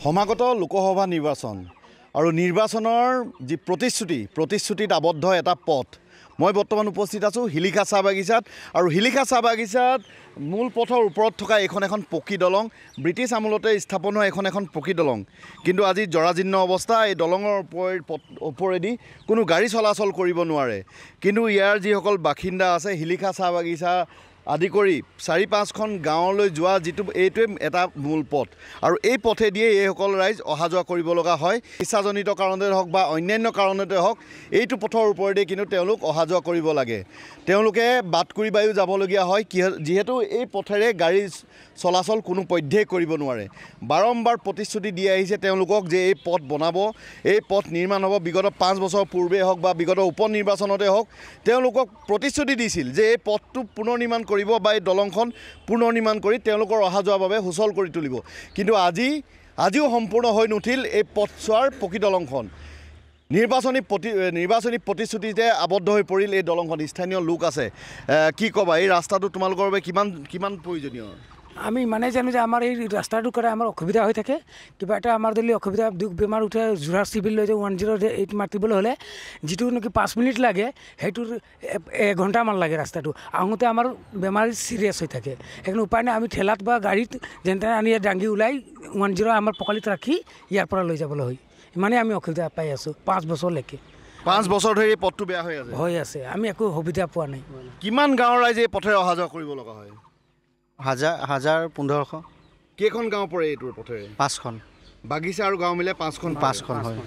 সমাগত লোকসভা নিৰ্বাচন আৰু নিৰ্বাচনৰ যি প্ৰতিশ্ৰুতিত আবদ্ধ এটা পথ মই বৰ্তমান উপস্থিত আছোঁ হিলিকা চাহ বাগিচাত আৰু হিলিকা চাহ বাগিচাত মূল পথৰ ওপৰত থকা এখন পকী দলং ব্ৰিটিছ আমলতে স্থাপন হোৱা এখন পকী দলং কিন্তু আজি জৰাজীৰ্ণ অৱস্থা এই দলঙৰ ওপৰেদি কোনো গাড়ী চলাচল কৰিব নোৱাৰে কিন্তু ইয়াৰ যিসকল বাসিন্দা আছে হিলিকা চাহ বাগিচা আদি কৰি ৪-৫খন গাঁৱলৈ যোৱা যিটো এইটোৱে এটা মূল পথ আৰু এই পথেদিয়ে এইসকল ৰাইজ অহা যোৱা কৰিব লগা হয় ইচ্ছাজনিত কাৰণতে হওক বা অন্যান্য কাৰণতে হওক এইটো পথৰ ওপৰেদি কিন্তু তেওঁলোক অহা যোৱা কৰিব লাগে তেওঁলোকে বাটকুৰি বায়ু যাবলগীয়া হয় যিহেতু এই পথেৰে গাড়ী চলাচল কোনো পধ্যেই কৰিব নোৱাৰে বাৰম্বাৰ প্ৰতিশ্ৰুতি দি আহিছে তেওঁলোকক যে এই পথ বনাব এই পথ নিৰ্মাণ হ'ব বিগত 5 বছৰ পূৰ্বে হওক বা বিগত উপনিৰ্বাচনতে হওক তেওঁলোকক প্ৰতিশ্ৰুতি দিছিল যে এই পথটো পুনৰ নিৰ্মাণ কৰিব বা এই দলংখন পুনৰ নিৰ্মাণ কৰি তেওঁলোকৰ অহা যোৱাৰ বাবে সুচল কৰি তুলিব কিন্তু আজিও সম্পূৰ্ণ হৈ নুঠিল এই পথছোৱাৰ পকী দলংখন নিৰ্বাচনী প্ৰতিশ্ৰুতিতে আবদ্ধ হৈ পৰিল এই দলংখন স্থানীয় লোক আছে কি ক'বা এই ৰাস্তাটো তোমালোকৰ বাবে কিমান প্ৰয়োজনীয় আমি মানে জানো যে আমাৰ এই ৰাস্তাটোৰ কাৰণে আমাৰ অসুবিধা হৈ থাকে কিবা এটা আমাৰ যদি অসুবিধা দুখ বেমাৰ উঠে যোৰহাট চিভিল লৈ যায় 108 মাতিবলৈ হ'লে যিটো নেকি 5 মিনিট লাগে সেইটোৰ 1 ঘণ্টামান লাগে ৰাস্তাটো আহোঁতে আমাৰ বেমাৰী চিৰিয়াছ হৈ থাকে সেইকাৰণে উপায় নাই আমি ঠেলাত বা গাড়ীত যেনে তেনে আনি দাঙি ওলাই 10 আমাৰ পকালিত ৰাখি ইয়াৰ পৰা লৈ যাবলৈ হয় ইমানেই আমি অসুবিধা পাই আছোঁ 5 বছৰলৈকে 5 বছৰ ধৰি এই পথটো বেয়া হৈ আছে আমি একো সুবিধা পোৱা নাই কিমান গাঁৱৰ ৰাইজে এই পথেৰে অহা যোৱা কৰিব লগা হয় 1500 কেইখন গাঁও পৰে এইটোৰ পথেৰে 5খন বাগিচা আৰু গাঁও মিলাই 5খন হয়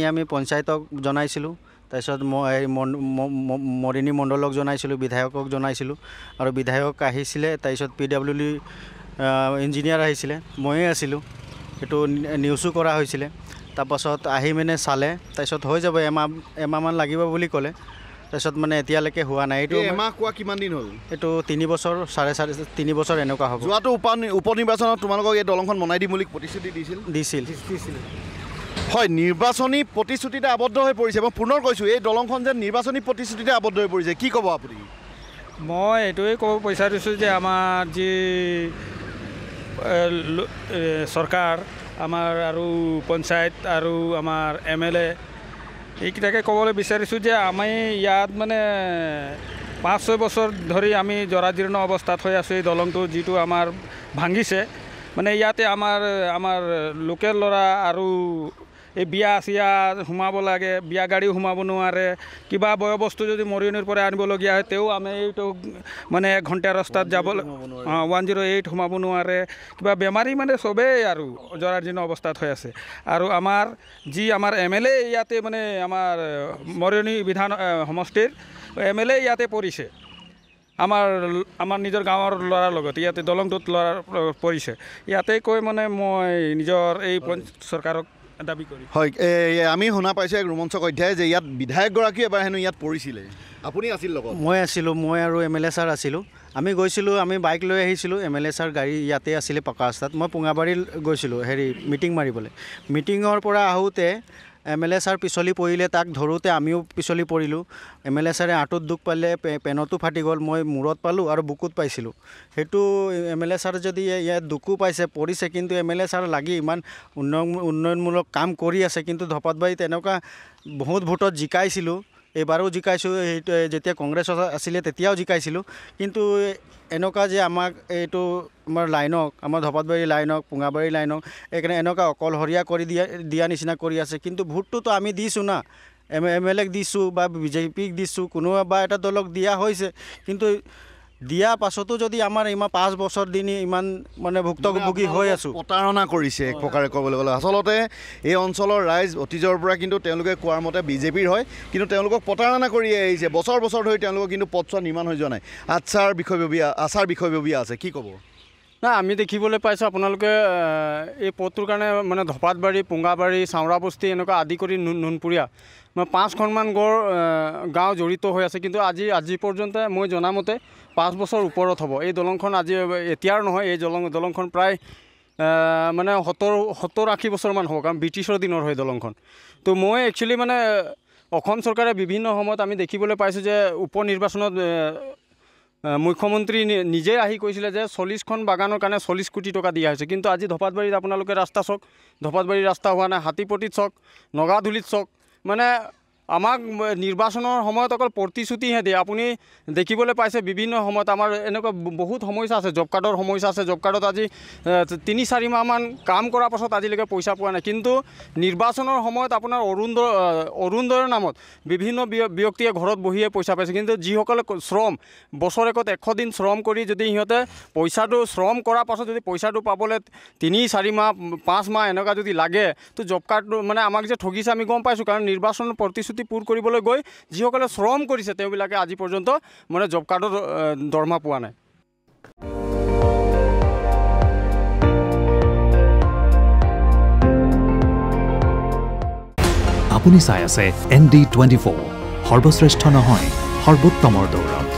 আমি পঞ্চায়তক জনাইছিলোঁ তাৰপিছত মই মৰিনী মণ্ডলক জনাইছিলোঁ বিধায়কক জনাইছিলোঁ আৰু বিধায়ক আহিছিলে তাৰপিছত PWD ইঞ্জিনিয়াৰ আহিছিলে ময়ে আছিলোঁ এইটো নিউজো কৰা হৈছিলে তাৰপাছত আহি মানে চালে তাৰপিছত হৈ যাব এমাহমান লাগিব বুলি ক'লে তাৰপিছত মানে এতিয়ালৈকে হোৱা নাই এইটো এমাহ কোৱা কিমান দিন হ'ল এইটো 3 বছৰ 3.5 বছৰ এনেকুৱা হ'ব যোৱাটো উপনিৰ্বাচনত তোমালোকক এই দলংখন বনাই দিম বুলি প্ৰতিশ্ৰুতি দিছিল হয় নিৰ্বাচনী প্ৰতিশ্ৰুতিতে আবদ্ধ হৈ পৰিছে মই পুনৰ কৈছোঁ এই দলংখন যে নিৰ্বাচনী প্ৰতিশ্ৰুতিতে আবদ্ধ হৈ পৰিছে কি ক'ব আপুনি মই এইটোৱে ক'ব বিচাৰিছোঁ যে আমাৰ যি চৰকাৰ আমাৰ আৰু পঞ্চায়ত আৰু আমাৰ MLA এইকেইটাকে ক'বলৈ বিচাৰিছোঁ যে আমি ইয়াত মানে 5-6 বছৰ ধৰি আমি জৰাজীৰ্ণ অৱস্থাত হৈ আছোঁ এই দলংটো যিটো আমাৰ ভাঙিছে মানে ইয়াতে আমাৰ লোকেল ল'ৰা আৰু এই বিয়া চিয়া সোমাব লাগে বিয়া গাড়ীও সোমাব নোৱাৰে কিবা বয়বস্তু যদি মৰিয়নিৰ পৰা আনিবলগীয়া হয় তেও আমি এইটো মানে 1 ঘণ্টা ৰাস্তাত যাব 108 সোমাব নোৱাৰে কিবা বেমাৰী মানে চবেই আৰু জৰাজীৰ্ণ অৱস্থাত হৈ আছে আৰু আমাৰ MLA ইয়াতে মানে আমাৰ মৰিয়নি বিধান সমষ্টিৰ MLA ইয়াতে পৰিছে আমাৰ নিজৰ গাঁৱৰ ল'ৰাৰ লগত ইয়াতে দলংটোত ল'ৰা পৰিছে ইয়াতে কৈ মানে মই নিজৰ এই চৰকাৰক দাবী কৰি হয় আমি শুনা পাইছোঁ এক ৰোমাঞ্চক অধ্যায় যে ইয়াত বিধায়কগৰাকী এবাৰ হেনো ইয়াত পৰিছিলে আপুনি আছিল লগত মই আৰু MLA ছাৰ আছিলোঁ আমি গৈছিলোঁ আমি বাইক লৈ আহিছিলোঁ MLA ছাৰ গাড়ী ইয়াতে আছিলে পকা ৰাস্তাত মই পুঙাবাৰী গৈছিলোঁ মিটিং মাৰিবলৈ মিটিঙৰ পৰা আহোঁতে MLA ছাৰ পিছলি পৰিলে তাক ধৰোঁতে আমিও পিছলি পৰিলোঁ MLA ছাৰে আঁঠুত দুখ পালে পেনতো ফাটি গ'ল মই মূৰত পালোঁ আৰু বুকুত পাইছিলোঁ সেইটো MLA ছাৰ যদি ইয়াত দুখো পাইছে পৰিছে কিন্তু MLA ছাৰ লাগি ইমান উন্নয়নমূলক কাম কৰি আছে কিন্তু ধপাতবাৰীত এনেকুৱা বহুত ভোটত জিকাইছিলোঁ এইবাৰো জিকাইছোঁ সেইটো যেতিয়া কংগ্ৰেছ আছিলে তেতিয়াও জিকাইছিলোঁ কিন্তু এনেকুৱা যে আমাক এইটো আমাৰ লাইনক আমাৰ ধপাতবাৰী লাইনক পুঙাবাৰী লাইনক এইকাৰণে এনেকুৱা অকলশৰীয়া কৰি দিয়া নিচিনা কৰি আছে কিন্তু ভোটটোতো আমি দিছোঁ না MLAক দিছোঁ বা BJPক দিছোঁ কোনোবা বা এটা দলক দিয়া হৈছে কিন্তু দিয়া পাছতো যদি আমাৰ ইমান 5 বছৰ দিন ইমান মানে ভুক্তভোগী হৈ আছোঁ প্ৰতাৰণা কৰিছে এক প্ৰকাৰে ক'বলৈ গ'লে আচলতে এই অঞ্চলৰ ৰাইজ অতীজৰ পৰা কিন্তু তেওঁলোকে কোৱাৰ মতে BJPৰ হয় কিন্তু তেওঁলোকক প্ৰতাৰণা কৰি আহিছে বছৰ ধৰি তেওঁলোকক কিন্তু পথছোৱা নিৰ্মাণ হৈ যোৱা নাই আচাৰ বিষয়ববীয়া আছে কি ক'ব নাই আমি দেখিবলৈ পাইছোঁ আপোনালোকে এই পথটোৰ কাৰণে মানে ধপাতবাৰী পুঙাবাৰী চাওৰাবস্তি এনেকুৱা আদি কৰি নুনপুৰীয়া মানে 5খনমান গাঁও জড়িত হৈ আছে কিন্তু আজি পৰ্যন্ত মই জনামতে 5 বছৰ ওপৰত হ'ব এই দলংখন এতিয়াৰ নহয় এই দলংখন প্ৰায় মানে 70-80 বছৰমান হ'ব কাৰণ ব্ৰিটিছৰ দিনৰ হয় দলংখন তো মই একচুৱেলি মানে অসম চৰকাৰে বিভিন্ন সময়ত আমি দেখিবলৈ পাইছোঁ যে উপনিৰ্বাচনত মুখ্যমন্ত্ৰী নিজে আহি কৈছিলে যে 40খন বাগানৰ কাৰণে 40 কোটি টকা দিয়া হৈছে, কিন্তু আজি ধপাতবাৰীত আপোনালোকে ৰাস্তা চাওক, ধপাতবাৰীৰ ৰাস্তা হোৱা নাই, হাতীপটিত চাওক, নগাধুলিত চাওক, মানে আমাক নিৰ্বাচনৰ সময়ত অকল প্ৰতিশ্ৰুতিহে দিয়ে। আপুনি দেখিবলৈ পাইছে বিভিন্ন সময়ত আমাৰ এনেকুৱা বহুত সমস্যা আছে, জব কাৰ্ডৰ সমস্যা আছে। জব কাৰ্ডত আজি 3-4 মাহমান কাম কৰাৰ পাছত আজিলৈকে পইচা পোৱা নাই, কিন্তু নিৰ্বাচনৰ সময়ত আপোনাৰ অৰুণোদয়ৰ নামত বিভিন্ন ব্যক্তিয়ে ঘৰত বহিয়ে পইচা পাইছে, কিন্তু যিসকলে শ্ৰম বছৰেকত 100 দিন শ্ৰম কৰি যদি সিহঁতে পইচাটো শ্ৰম কৰাৰ পাছত যদি পইচাটো পাবলৈ 3-4 মাহ 5 মাহ এনেকুৱা যদি লাগে, তো জব কাৰ্ডটো মানে আমাক যে ঠগিছে আমি গম পাইছোঁ। কাৰণ নিৰ্বাচনৰ প্ৰতিশ্ৰুতি পূৰ কৰিবলৈ গৈ যিসকলে শ্ৰম কৰিছে তেওঁবিলাকে আজি পৰ্যন্ত মানে জব কাৰ্ডৰ দৰমহা পোৱা নাই। আপুনি চাই আছে ND24, সৰ্বশ্ৰেষ্ঠ নহয় সৰ্বোত্তমৰ দৌৰত।